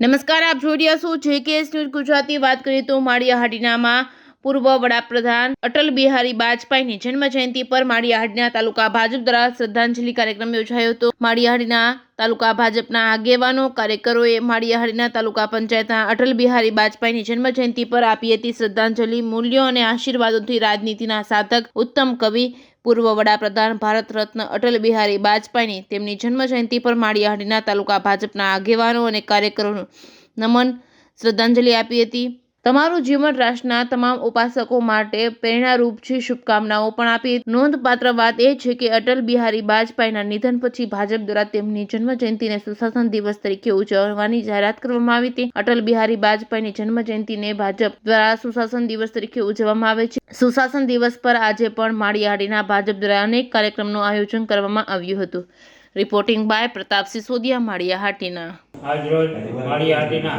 નમસ્કાર, આપ જોઈ રહ્યા છો JKS ન્યૂઝ ગુજરાતી। વાત કરીએ તો માળિયાહાટીનામાં પૂર્વ વડાપ્રધાન અટલ બિહારી વાજપેયીની જન્મ જયંતિ પર માળિયાહાટીના તાલુકા ભાજપ દ્વારા શ્રદ્ધાંજલિ કાર્યક્રમ યોજાયો હતો। માળિયાહાટીના તાલુકા ભાજપના આગેવાનો કાર્યકરોએ માળિયાહાટીના તાલુકા પંચાયતના અટલ બિહારી વાજપેયીની જન્મ જયંતિ પર આપી હતી શ્રદ્ધાંજલિ। મૂલ્યો અને આશીર્વાદોથી રાજનીતિના સાધક, ઉત્તમ કવિ, પૂર્વ વડાપ્રધાન ભારત રત્ન અટલ બિહારી વાજપેયીની તેમની જન્મ જયંતિ પર માળિયાહાટીના તાલુકા ભાજપના આગેવાનો અને કાર્યકરોનું નમન શ્રદ્ધાંજલિ આપી હતી। તમારું જીવન રાષ્ટ્રના તમામ ઉપાસકો માટે પ્રેરણારૂપ છે, શુભકામનાઓ પણ આપી। નોંધપાત્ર વાત એ છે કે અટલ બિહારી વાજપેયીના નિધન પછી ભાજપ દ્વારા તેમની જન્મ જયંતિને સુશાસન દિવસ તરીકે ઉજવવાની જાહેરાત કરવામાં આવી હતી। અટલ બિહારી વાજપેયીની જન્મ જયંતિને ભાજપ દ્વારા સુશાસન દિવસ તરીકે ઉજવવામાં આવે છે। સુશાસન દિવસ પર આજે પણ માળિયાહાટીના ભાજપ દ્વારા અનેક કાર્યક્રમનું આયોજન કરવામાં આવ્યું હતું। Reporting by Pratap Sisodiya, Maliyahatina. આજરોજ માળિયાહાટીના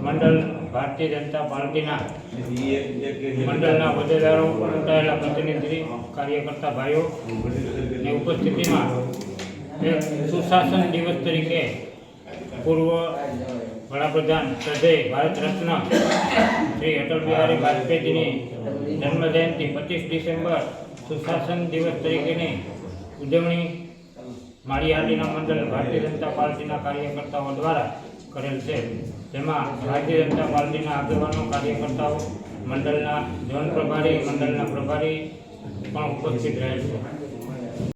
મંડળ ભારતીય જનતા પાર્ટીના મંડળના હોદ્દેદારો, ચૂંટાયેલા પ્રતિનિધિ, કાર્યકર્તા ભાઈઓ ની ઉપસ્થિતિમાં એક સુશાસન દિવસ તરીકે પૂર્વ વડાપ્રધાન શ્રદ્ધેય ભારત રત્ન શ્રી અટલ બિહારી વાજપેયીજીની જન્મ જયંતિ 25 ડિસેમ્બર સુશાસન દિવસ તરીકેની ઉજવણી માળિયાહાટીના મંડળ ભારતીય જનતા પાર્ટીના કાર્યકર્તાઓ દ્વારા કરેલ છે। જેમાં ભારતીય જનતા પાર્ટીના આગેવાનો, કાર્યકર્તાઓ, મંડળના ઝોન પ્રભારી, મંડળના પ્રભારી પણ ઉપસ્થિત રહેલ છે।